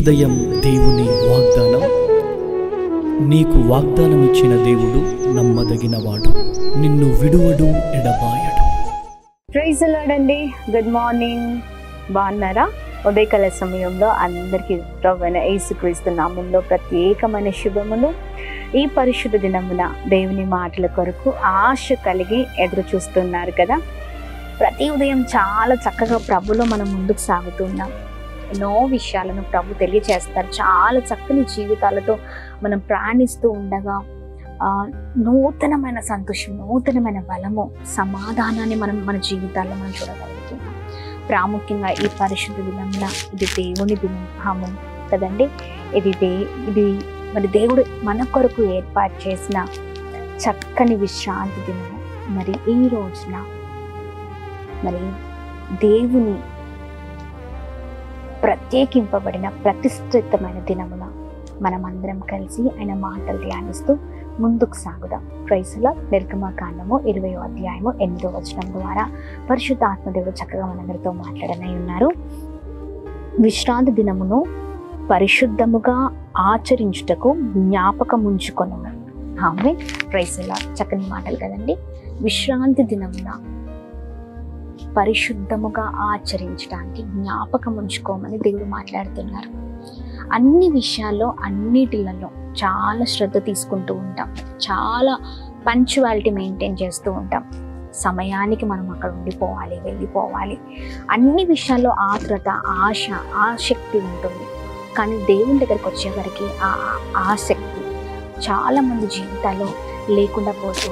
ఉదయం దేవుని వాగ్దానం. నీకు వాగ్దానం ఇచ్చిన దేవుడు నమ్మదగినవాడు, నిన్ను విడువడు, ఎడబాయడు. ప్రైజ్ ది లార్డ్ అండి. Good morning. బాగున్నారా? ఉదయకాల సమయంలో అందరికీ ప్రభువైన యేసుక్రీస్తు నామంలో ప్రత్యేకమైన శుభములు. ఈ పరిశుద్ధ దినమున దేవుని మాటల కొరకు ఆశ కలిగి ఎదురు చూస్తున్నారు కదా. ప్రతి ఉదయం చాలా చక్కగా ప్రభులో మనం ముందుకు సాగుతున్నాం. ఎన్నో విషయాలను ప్రభు తెలియజేస్తారు. చాలా చక్కని జీవితాలతో మనం ప్రయాణిస్తూ ఉండగా నూతనమైన సంతోషం, నూతనమైన బలము, సమాధానాన్ని మన జీవితాల్లో మనం చూడగలుగుతున్నాం. ప్రాముఖ్యంగా ఈ పరిశుద్ధ దినంలో ఇది దేవుని దినము కదండి. ఇది మరి దేవుడు మన కొరకు ఏర్పాటు చేసిన చక్కని విశ్రాంతి దినము. మరి ఈ రోజున మరి దేవుని ప్రత్యేకింపబడిన ప్రతిష్ఠితమైన దినమున మనమందరం కలిసి ఆయన మాటలు ధ్యానిస్తూ ముందుకు సాగుదాం. Praise the lord. నిర్గమకాండము 20వ అధ్యాయము 8వ వచనం ద్వారా పరిశుద్ధాత్మదేవుడు చక్కగా మనందరితో మాట్లాడనై ఉన్నారు. విశ్రాంతి దినమును పరిశుద్ధముగా ఆచరించుటకు జ్ఞాపకముంచుకొను. ఆమె. Praise the lord. చక్కని మాటలు కదండి. విశ్రాంతి దినమున పరిశుద్ధముగా ఆచరించడానికి జ్ఞాపకం ఉంచుకోమని దేవుడు మాట్లాడుతున్నారు. అన్ని విషయాల్లో అన్నిటిలలో చాలా శ్రద్ధ తీసుకుంటూ ఉంటాం, చాలా పంక్చువాలిటీ మెయింటైన్ చేస్తూ ఉంటాం. సమయానికి మనం అక్కడ ఉండిపోవాలి, వెళ్ళిపోవాలి. అన్ని విషయాల్లో ఆత్రుత, ఆసక్తి ఉంటుంది. కానీ దేవుని దగ్గరికి వచ్చేవరకు ఆ ఆసక్తి చాలా మంది జీవితాల్లో లేకుండా పోతూ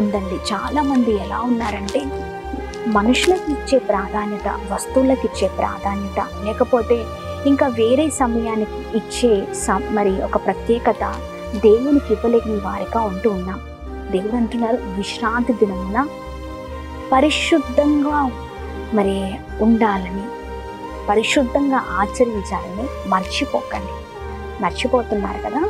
ఉందండి. చాలా మంది ఎలా ఉన్నారంటే మనుషులకు ఇచ్చే ప్రాధాన్యత, వస్తువులకు ఇచ్చే ప్రాధాన్యత, లేకపోతే ఇంకా వేరే సమయానికి ఇచ్చే మరి ఒక ప్రత్యేకత దేవునికి ఇవ్వలేని వారిగా ఉంటూ ఉన్నాం. దేవుడు అంటున్నారు, విశ్రాంతి దినమున పరిశుద్ధంగా మరి ఉండాలని, పరిశుద్ధంగా ఆచరించాలని మర్చిపోకండి. మర్చిపోతున్నారు కదా.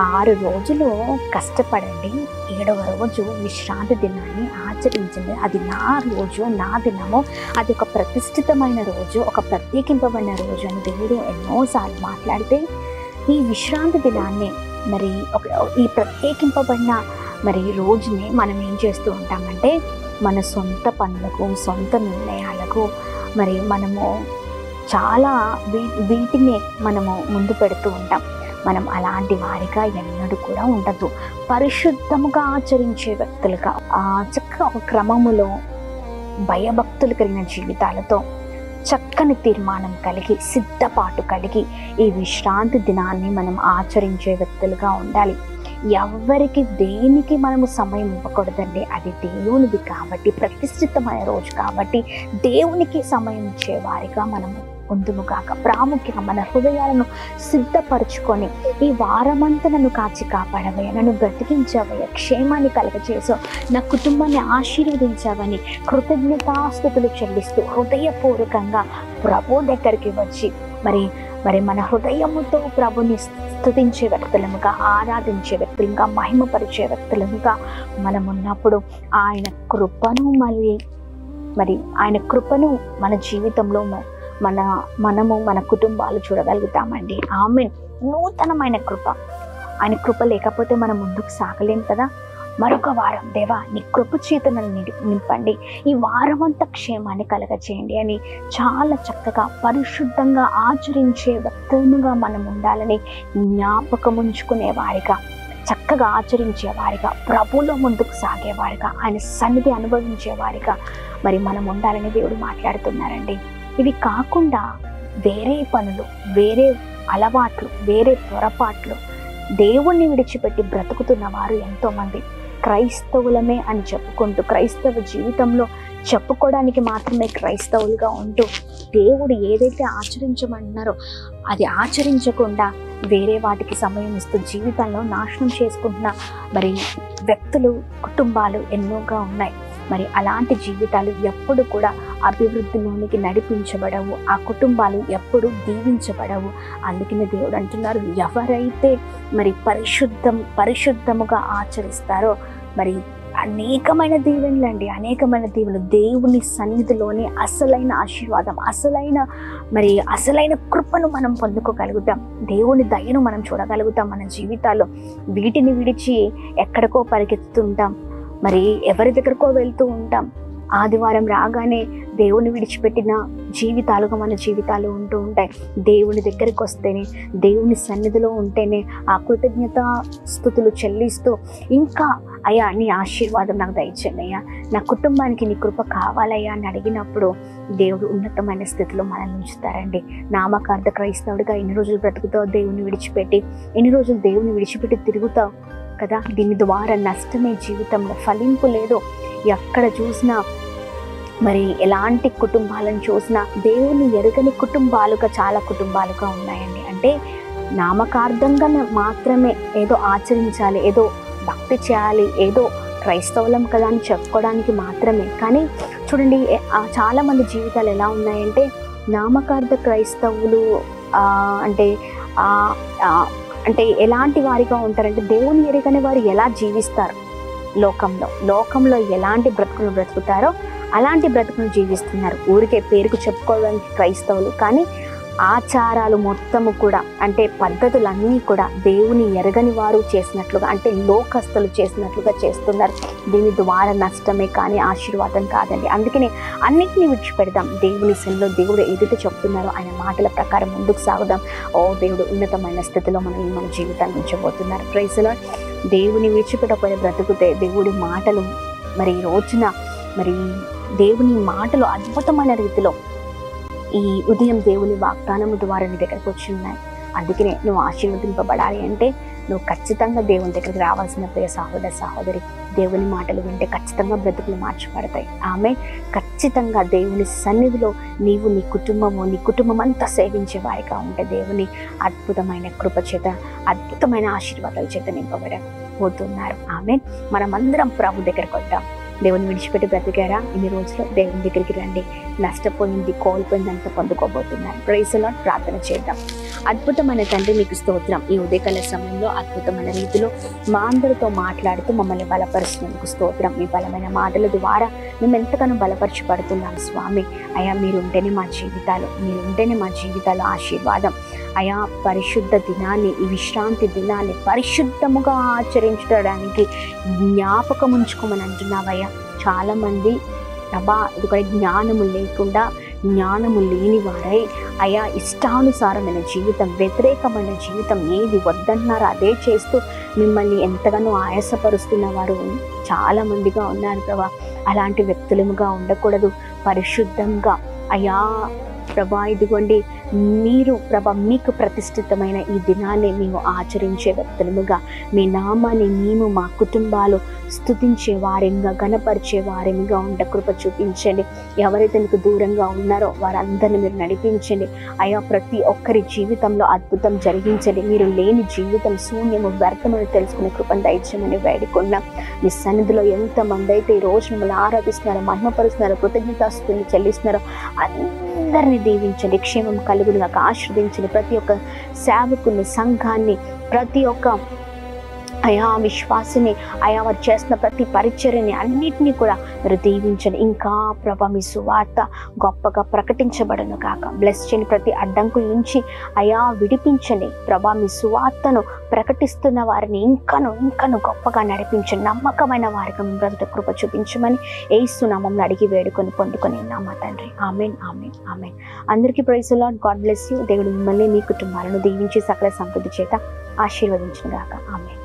6 రోజులు కష్టపడండి, 7వ రోజు విశ్రాంతి దినాన్ని ఆచరించండి. అది నా రోజు, నా దినము, అది ఒక ప్రతిష్ఠితమైన రోజు, ఒక ప్రత్యేకింపబడిన రోజు అని దేవుడు ఎన్నోసార్లు మాట్లాడితే, ఈ విశ్రాంతి దినాన్ని మరి ఈ ప్రత్యేకింపబడిన మరి రోజుని మనం ఏం చేస్తూ ఉంటామంటే మన సొంత పనులకు, సొంత నిర్ణయాలకు మరి మనము చాలా వీటిని మనము ముందు పెడుతూ ఉంటాం. మనం అలాంటి వారిగా ఎన్నడూ కూడా ఉండదు. పరిశుద్ధముగా ఆచరించే వ్యక్తులుగా చక్కగా ఒక క్రమములో భయభక్తులు కలిగిన జీవితాలతో చక్కని తీర్మానం కలిగి, సిద్ధపాటు కలిగి ఈ విశ్రాంతి దినాన్ని మనం ఆచరించే వ్యక్తులుగా ఉండాలి. ఎవరికి దేనికి మనము సమయం ఇవ్వకూడదండి. అది దేవునిది కాబట్టి, ప్రతిష్ఠితమైన రోజు కాబట్టి దేవునికి సమయం ఇచ్చే వారిగా మనము ఉందుముగాక. ప్రాముఖ్యంగా మన హృదయాలను సిద్ధపరచుకొని ఈ వారమంతా నన్ను కాచి కాపాడవయ్య, నన్ను బ్రతికించవయ్య, క్షేమాన్ని కలగచేసో, నా కుటుంబాన్ని ఆశీర్వదించావని కృతజ్ఞతాస్తుతులు చెల్లిస్తూ హృదయపూర్వకంగా ప్రభు దగ్గరికి వచ్చి మరి మన హృదయముతో ప్రభుని స్తుతించే వ్యక్తులముగా, ఆరాధించే వ్యక్తులుగా, మహిమపరిచే వ్యక్తులముగా మనం ఉన్నప్పుడు ఆయన కృపను మరి ఆయన కృపను మన జీవితంలో మనము మన కుటుంబాలు చూడగలుగుతామండి. ఆమేన్. నూతనమైన కృప, ఆయన కృప లేకపోతే మనం ముందుకు సాగలేం కదా. మరొక వారం దేవా నీ కృప చేత నన్ను నింపండి, ఈ వారమంతా క్షేమాన్ని కలగచేయండి అని చాలా చక్కగా పరిశుద్ధంగా ఆచరించే వ్యక్తులుగా మనం ఉండాలని జ్ఞాపకం ఉంచుకునే వారిగా, చక్కగా ఆచరించే వారిగా, ప్రభులో ముందుకు సాగేవారిగా, ఆయన సన్నిధి అనుభవించే వారిగా మరి మనం ఉండాలని దేవుడు మాట్లాడుతున్నారండి. ఇవి కాకుండా వేరే పనులు, వేరే అలవాట్లు, వేరే పొరపాట్లు, దేవుణ్ణి విడిచిపెట్టి బ్రతుకుతున్న వారు ఎంతోమంది. క్రైస్తవులమే అని చెప్పుకుంటూ, క్రైస్తవ జీవితంలో చెప్పుకోవడానికి మాత్రమే క్రైస్తవులుగా ఉంటూ దేవుడు ఏదైతే ఆచరించమన్నారో అది ఆచరించకుండా వేరే వాటికి సమయం ఇస్తూ జీవితంలో నాశనం చేసుకుంటున్న మరి వ్యక్తులు, కుటుంబాలు ఎన్నోగా ఉన్నాయి. మరి అలాంటి జీవితాలు ఎప్పుడు కూడా అభివృద్ధిలోనికి నడిపించబడవు, ఆ కుటుంబాలు ఎప్పుడు దీవించబడవు. అందుకనే దేవుడు అంటున్నారు, ఎవరైతే మరి పరిశుద్ధముగా ఆచరిస్తారో మరి అనేకమైన దీవెనలు అండి, అనేకమైన దీవెనలు. దేవుని సన్నిధిలోని అసలైన ఆశీర్వాదం, అసలైన కృపను మనం పొందుకోగలుగుతాం. దేవుని దయను మనం చూడగలుగుతాం మన జీవితాల్లో. వీటిని విడిచి ఎక్కడికో పరిగెత్తుతుంటాం, ఎవరి దగ్గరకో వెళ్తూ ఉంటాం. ఆదివారం రాగానే దేవుని విడిచిపెట్టిన జీవితాలుగా మన జీవితాలు ఉంటూ ఉంటాయి. దేవుని దగ్గరికి వస్తేనే, దేవుని సన్నిధిలో ఉంటేనే ఆ కృతజ్ఞత స్తుతులు చెల్లిస్తూ, ఇంకా అయ్యా నీ ఆశీర్వాదం నాకు దయచేయండి అయ్యా, నా కుటుంబానికి నీ కృప కావాలయ్యా అని అడిగినప్పుడు దేవుడు ఉన్నతమైన స్థితిలో మనల్ని ఉంచుతారండి. నామకార్థ క్రైస్తవుడిగా ఎన్ని రోజులు బ్రతుకుతావు దేవుని విడిచిపెట్టి, ఎన్ని రోజులు దేవుని విడిచిపెట్టి తిరుగుతావు కదా. దీని ద్వారా నష్టమే జీవితంలో, ఫలింపు లేదు. ఎక్కడ చూసినా ఎలాంటి కుటుంబాలను చూసినా దేవుని ఎరుగని కుటుంబాలుగా చాలా కుటుంబాలుగా ఉన్నాయండి. అంటే నామకార్థంగా మాత్రమే ఏదో ఆచరించాలి, ఏదో భక్తి చేయాలి, ఏదో క్రైస్తవులం కదా అని చెప్పుకోవడానికి మాత్రమే. కానీ చూడండి, చాలామంది జీవితాలు ఎలా ఉన్నాయంటే, నామకార్థ క్రైస్తవులు అంటే ఎలాంటి వారిగా ఉంటారంటే, దేవుని ఎరుగని వారు ఎలా జీవిస్తారు, లోకంలో ఎలాంటి బ్రతుకులు బ్రతుకుతారో అలాంటి బ్రతుకును జీవిస్తున్నారు. ఊరికే పేరుకు చెప్పుకోవడానికి క్రైస్తవులు, కానీ ఆచారాలు మొత్తము కూడా, అంటే పద్ధతులన్నీ కూడా దేవుని ఎరగని వారు చేసినట్లుగా, అంటే లోకస్తులు చేసినట్లుగా చేస్తున్నారు. దీని ద్వారా నష్టమే కానీ ఆశీర్వాదం కాదండి. అందుకనే అన్నిటినీ విడిచిపెడదాం. దేవుని సన్నిధిలో దేవుడు ఏదైతే చెప్తున్నారో ఆయన మాటల ప్రకారం ముందుకు సాగుదాం. దేవుడు ఉన్నతమైన స్థితిలో మన జీవితాన్ని ఉంచబోతున్నారు. Praise the lord. దేవుని విడిచిపెట్టకపోయిన బ్రతుకుతే దేవుడి మాటలు ఈ రోజున దేవుని మాటలు అద్భుతమైన రీతిలో ఈ ఉదయం దేవుని వాగ్దానము ద్వారా నీ దగ్గరకు వచ్చి ఉన్నాయి. అందుకనే నువ్వు ఆశీర్వదింపబడాలి అంటే నువ్వు ఖచ్చితంగా దేవుని దగ్గరికి రావాల్సిన ప్రియ సహోదర సహోదరి. దేవుని మాటలు వింటే ఖచ్చితంగా బ్రతుకులు మార్చబడతాయి. ఆమె ఖచ్చితంగా దేవుని సన్నిధిలో నీవు నీ కుటుంబం అంతా సేవించే వారిగా ఉంటే దేవుని అద్భుతమైన కృప చేత, అద్భుతమైన ఆశీర్వాదాల చేత నింపబడబోతున్నారు. ఆమె మనమందరం ప్రభు దగ్గరకు వద్దాం. దేవుని విడిచిపెట్టి బ్రతికారా? ఇన్ని రోజులు దేవుని దగ్గరికి రండి. నష్టపోయింది, కోల్పోయిందంతా పొందుకోబోతున్నారు. Praise the Lord. ప్రార్థన చేద్దాం. అద్భుతమైన తండ్రి, మీకు స్తోత్రం. ఈ ఉదయకాల సమయంలో అద్భుతమైన రీతిలో మా అందరితో మాట్లాడుతూ మమ్మల్ని బలపరుస్తున్నందుకు స్తోత్రం. మీ బలమైన మాటల ద్వారా మేము ఎంతగానో బలపరచబడుతున్నాం స్వామి. అయ్యా మీరుంటేనే మా జీవితాలు ఆశీర్వాదం. అయా పరిశుద్ధ దినాన్ని, ఈ విశ్రాంతి దినాన్ని పరిశుద్ధముగా ఆచరించడానికి జ్ఞాపకం ఉంచుకోమని అంటున్నావయ్యా. చాలామంది ఇది జ్ఞానము లేకుండా, జ్ఞానము లేని వారై అయా ఇష్టానుసారమైన జీవితం, వ్యతిరేకమైన జీవితం, ఏది వద్దన్నారో అదే చేస్తూ మిమ్మల్ని ఎంతగానో ఆయాసపరుస్తున్న వారు చాలామందిగా ఉన్నారు ప్రభా. అలాంటి వ్యక్తులముగా ఉండకూడదు. పరిశుద్ధంగా అయా ప్రభా, ఇదిగోండి మీరు ప్రభా మీకు ప్రతిష్ఠితమైన ఈ దినాన్ని మేము ఆచరించే వ్యక్తులముగా, మీ నామాన్ని మేము మా కుటుంబాలు స్తుతించే వారిగా, గణపరిచే వారిగా ఉండ కృప చూపించండి. ఎవరైతే మీకు దూరంగా ఉన్నారో వారందరినీ మీరు నడిపించండి. అయా ప్రతి ఒక్కరి జీవితంలో అద్భుతం జరిగించండి. మీరు లేని జీవితం శూన్యము, వ్యర్థమని తెలుసుకునే కృపను దయచేయమని వేడుకున్నాం. మీ సన్నిధిలో ఎంతమంది అయితే ఈ రోజు మిమ్మల్ని ఆరాధిస్తున్నారో, మహిమపరుస్తున్నారో, కృతజ్ఞతాస్తుతులు చెల్లిస్తున్నారో అందరినీ దీవించండి. క్షేమం కలుగునుగా ఆశీర్వదించండి. ప్రతి ఒక్క సేవకుని, సంఘాన్ని, ప్రతి ఒక్క అయా విశ్వాసిని, అయా వారు చేస్తున్న ప్రతి పరిచర్యని అన్నిటినీ కూడా మీరు దీవించండి. ఇంకా ప్రభా మీ సువార్త గొప్పగా ప్రకటించబడును కాక. బ్లెస్ చేయండి. ప్రతి అడ్డంకుల నుంచి అయా విడిపించండి ప్రభా. మీ సువార్తను ప్రకటిస్తున్న వారిని ఇంకను గొప్పగా నడిపించండి. నమ్మకమైన వారికి బ్రతుకు కృప చూపించమని యేసు నామములో అడిగి వేడుకొని పొందుకొని ఉన్నామా తండ్రి. Amen, amen, amen. అందరికీ praise the Lord. God bless you. దేవుడు మిమ్మల్ని, మీ కుటుంబాలను దీవించి సకల సమృద్ధి చేత ఆశీర్వదించును గాక. ఆమెన్.